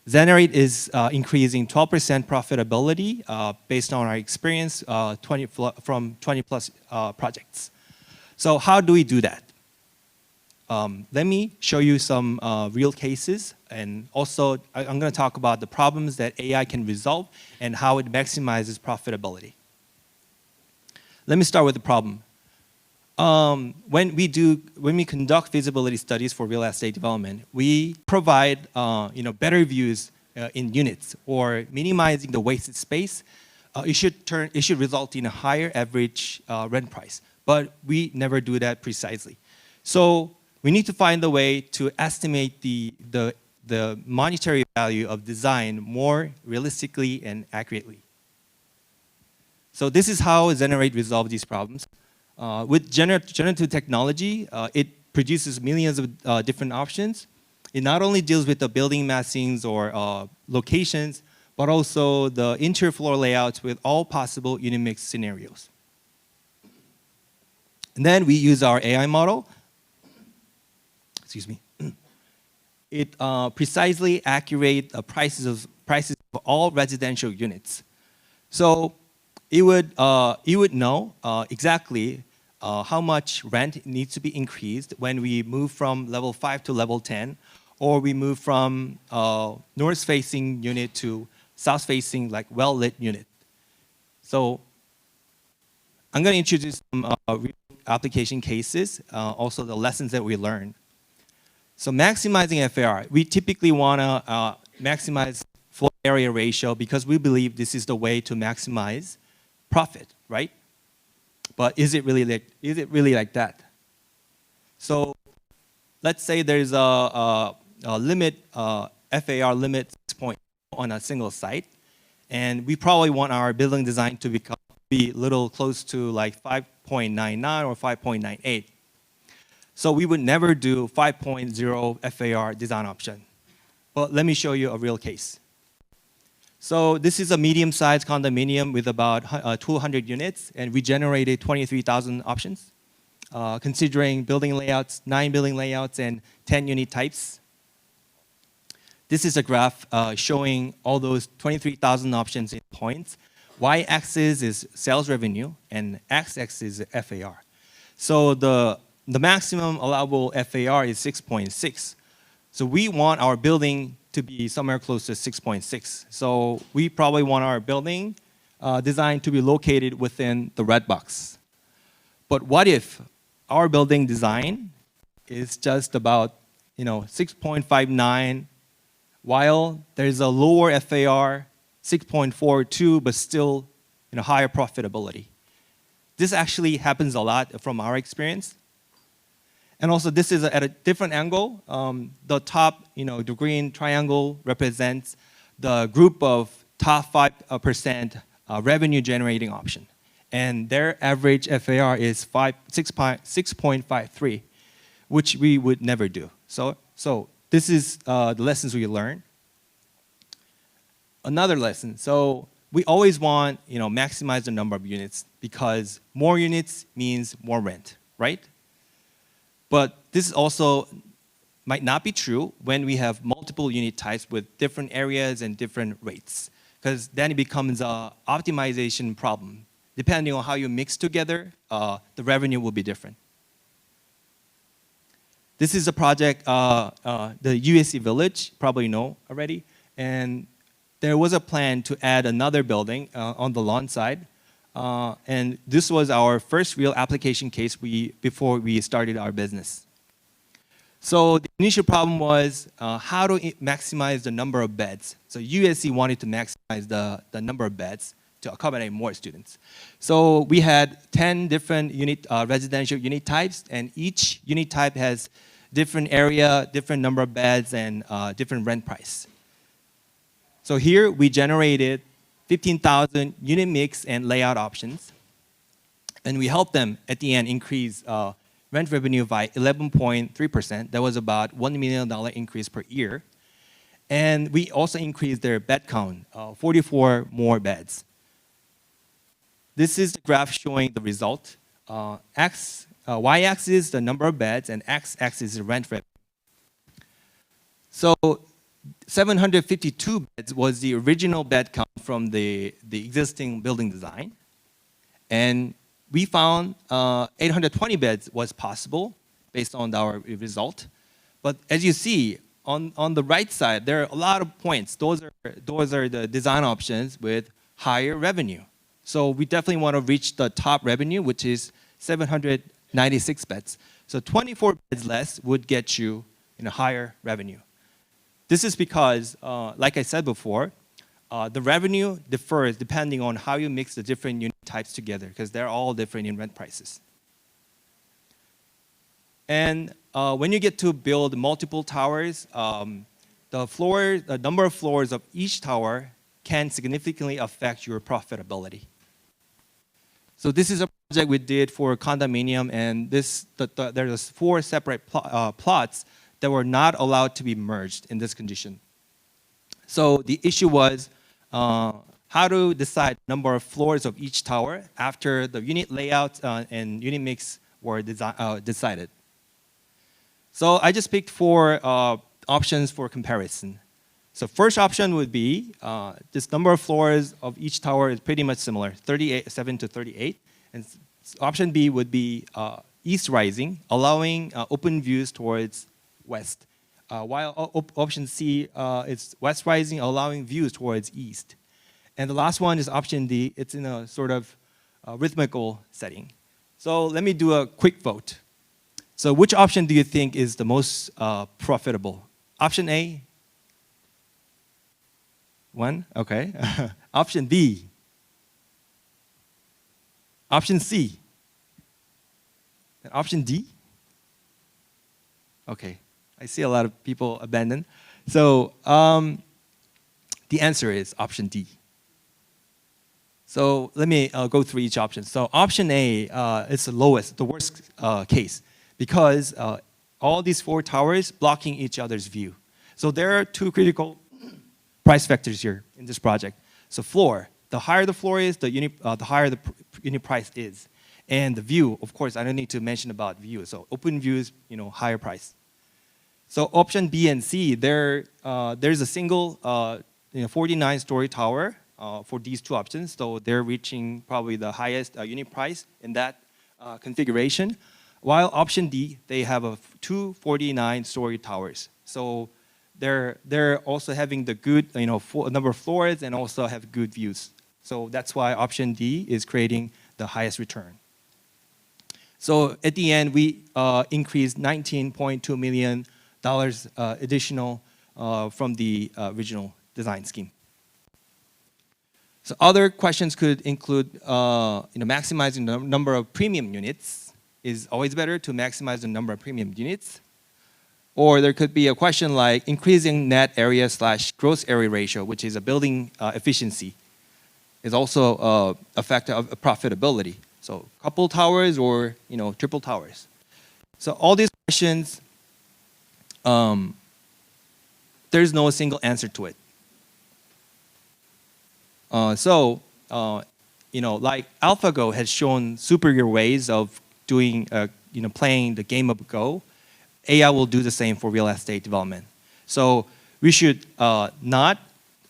Zenerate is increasing 12% profitability based on our experience from 20 plus projects. So how do we do that? Let me show you some real cases, and also I'm going to talk about the problems that AI can resolve and how it maximizes profitability. Let me start with the problem. When we conduct feasibility studies for real estate development, we provide better views in units, or minimizing the wasted space. It should result in a higher average rent price, but we never do that precisely. So we need to find a way to estimate the monetary value of design more realistically and accurately. So this is how Zenerate resolves these problems. With generative technology, it produces millions of different options. It not only deals with the building massings or locations, but also the interior floor layouts with all possible unit mix scenarios. And then we use our AI model. Excuse me. It precisely accurate prices of all residential units. So it would know exactly how much rent needs to be increased when we move from level 5 to level 10, or we move from north-facing unit to south-facing, like well-lit unit. So I'm going to introduce some real application cases, also the lessons that we learned. So maximizing FAR, we typically want to maximize floor area ratio because we believe this is the way to maximize profit, right? But is it really like that? So let's say there's a limit, FAR limit 6.0 on a single site, and we probably want our building design to be a little close to like 5.99 or 5.98. So we would never do 5.0 FAR design option. But let me show you a real case. So this is a medium-sized condominium with about 200 units, and we generated 23,000 options, considering building layouts, 9 building layouts, and 10 unit types. This is a graph showing all those 23,000 options in points. Y-axis is sales revenue, and x-axis is FAR. So the maximum allowable FAR is 6.6. So we want our building to be somewhere close to 6.6. So we probably want our building design to be located within the red box. But what if our building design is just about 6.59, while there's a lower FAR, 6.42, but still higher profitability? This actually happens a lot from our experience. And also, this is at a different angle. The top, the green triangle represents the group of top 5% revenue generating option. And their average FAR is 6.53, which we would never do. So this is the lessons we learned. Another lesson. So we always want, maximize the number of units, because more units means more rent, right? But this also might not be true when we have multiple unit types with different areas and different rates, because then it becomes an optimization problem. Depending on how you mix together, the revenue will be different. This is a project, the USC Village, probably know already, and there was a plan to add another building on the lawn side. And this was our first real application case before we started our business. So the initial problem was how to maximize the number of beds. So USC wanted to maximize the number of beds to accommodate more students. So we had 10 different residential unit types, and each unit type has different area, different number of beds, and different rent price. So here we generated 15,000 unit mix and layout options. And we helped them at the end increase rent revenue by 11.3%. That was about $1 million increase per year. And we also increased their bed count, 44 more beds. This is the graph showing the result. Y-axis is the number of beds, and x-axis is rent revenue. So 752 beds was the original bed count from the existing building design. And we found 820 beds was possible based on our result. But as you see, on the right side, there are a lot of points. Those are the design options with higher revenue. So we definitely want to reach the top revenue, which is 796 beds. So 24 beds less would get you a higher revenue. This is because, like I said before, the revenue differs depending on how you mix the different unit types together, because they're all different in rent prices. And when you get to build multiple towers, the number of floors of each tower can significantly affect your profitability. So this is a project we did for condominium, and there's 4 separate plots that were not allowed to be merged in this condition. So the issue was how to decide number of floors of each tower after the unit layout and unit mix were decided. So I just picked 4 options for comparison. So first option would be this number of floors of each tower is pretty much similar, 7 to 38. And option B would be east rising, allowing open views towards west. While option C is west rising, allowing views towards east. And the last one is option D. It's in a sort of rhythmical setting. So let me do a quick vote. So which option do you think is the most profitable? Option A? 1? Okay. Option B? Option C? And option D? Okay. I see a lot of people abandon. So the answer is option D. So let me go through each option. So option A is the lowest, the worst case, because all these 4 towers blocking each other's view. So there are 2 critical price factors here in this project. So floor, the higher the floor is, the higher the unit price is. And the view, of course, I don't need to mention about view. So open views, higher price. So option B and C, there's a single 49-story tower for these 2 options. So they're reaching probably the highest unit price in that configuration. While option D, they have 2 49-story towers. So they're also having the good number of floors and also have good views. So that's why option D is creating the highest return. So at the end, we increased $19.2 million additional from the original design scheme. So other questions could include maximizing the number of premium units. Is always better to maximize the number of premium units. Or there could be a question like increasing net area / gross area ratio, which is a building efficiency, is also a factor of profitability. So couple towers or triple towers. So all these questions, there's no single answer to it. Like AlphaGo has shown superior ways of doing, playing the game of Go. AI will do the same for real estate development. So we should not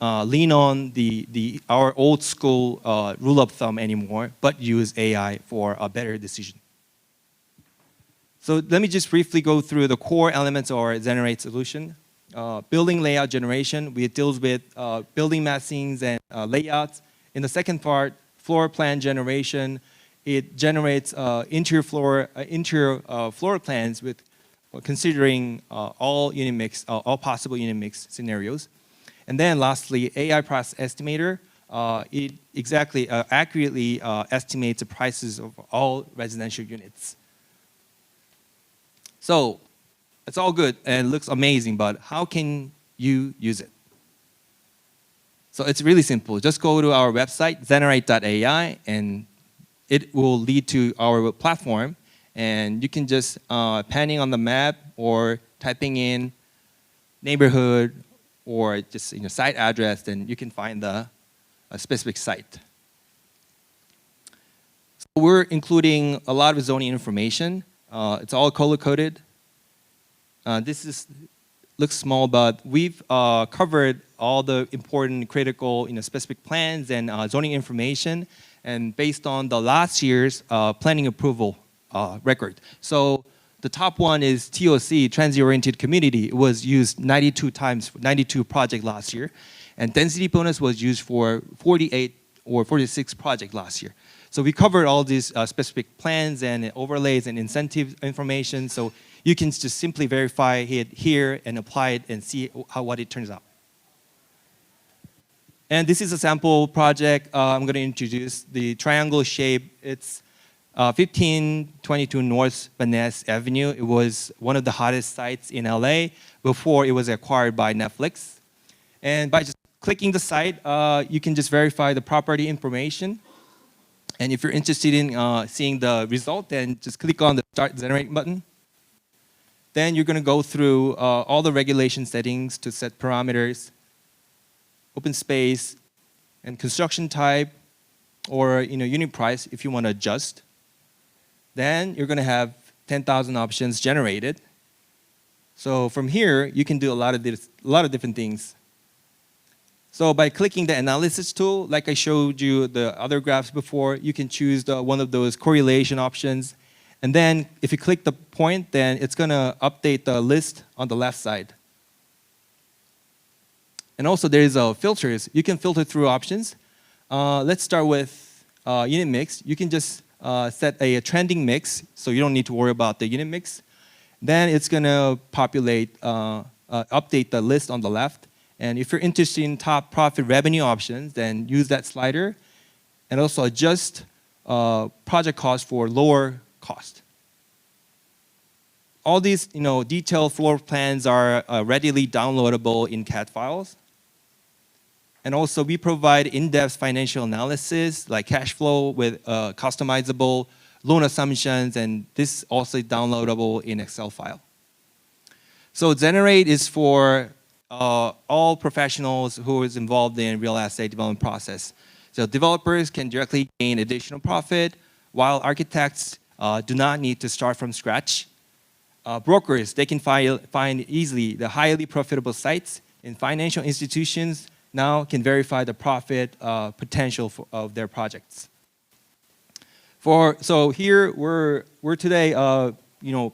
lean on our old school rule of thumb anymore, but use AI for a better decision. So let me just briefly go through the core elements of our Zenerate solution. Building layout generation, we deals with building massings and layouts. In the second part, floor plan generation, it generates interior floor plans with considering all possible unit mix scenarios. And then lastly, AI process estimator, it accurately estimates the prices of all residential units. So it's all good and looks amazing, but how can you use it? So it's really simple. Just go to our website, zenerate.ai, and it will lead to our platform. And you can just panning on the map or typing in neighborhood or just site address, then you can find a specific site. So we're including a lot of zoning information. It's all color-coded. This is looks small, but we've covered all the important, critical, specific plans and zoning information, and based on the last year's planning approval record. So the top one is TOC, Transit-Oriented Community. It was used 92 times, 92 projects last year, and density bonus was used for 48 or 46 projects last year. So we covered all these specific plans and overlays and incentive information. So you can just simply verify it here and apply it and see what it turns out. And this is a sample project I'm going to introduce. The triangle shape, it's 1522 North Van Ness Avenue. It was one of the hottest sites in LA before it was acquired by Netflix. And by just clicking the site, you can just verify the property information. And if you're interested in seeing the result, then just click on the Start Zenerate button. Then you're going to go through all the regulation settings to set parameters, open space, and construction type, or unit price if you want to adjust. Then you're going to have 10,000 options generated. So from here, you can do a lot of different things. So by clicking the analysis tool, like I showed you the other graphs before, you can choose one of those correlation options. And then if you click the point, then it's going to update the list on the left side. And also there is filters. You can filter through options. Let's start with unit mix. You can just set a trending mix, so you don't need to worry about the unit mix. Then it's going to populate, update the list on the left. And if you're interested in top profit revenue options, then use that slider and also adjust project cost for lower cost. All these detailed floor plans are readily downloadable in CAD files. And also we provide in-depth financial analysis like cash flow with customizable loan assumptions, and this also is downloadable in Excel file. So Zenerate is for all professionals who is involved in real estate development process. So developers can directly gain additional profit, while architects do not need to start from scratch. Brokers, they can find easily the highly profitable sites, and financial institutions now can verify the profit potential of their projects. So here we're today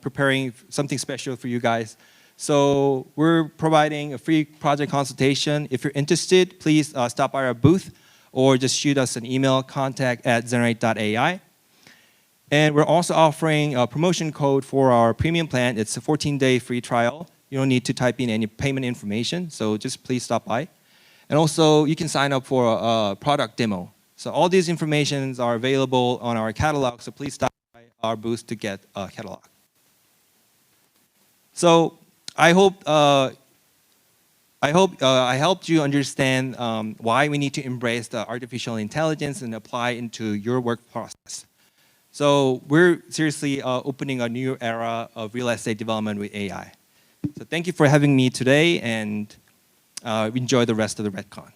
preparing something special for you guys. So we're providing a free project consultation. If you're interested, please stop by our booth or just shoot us an email, contact@zenerate.ai. And we're also offering a promotion code for our premium plan. It's a 14-day free trial. You don't need to type in any payment information, so just please stop by. And also, you can sign up for a product demo. So all these informations are available on our catalog, so please stop by our booth to get a catalog. So I hope I helped you understand why we need to embrace the artificial intelligence and apply into your work process. So we're seriously opening a new era of real estate development with AI. So thank you for having me today, and enjoy the rest of the RETCON.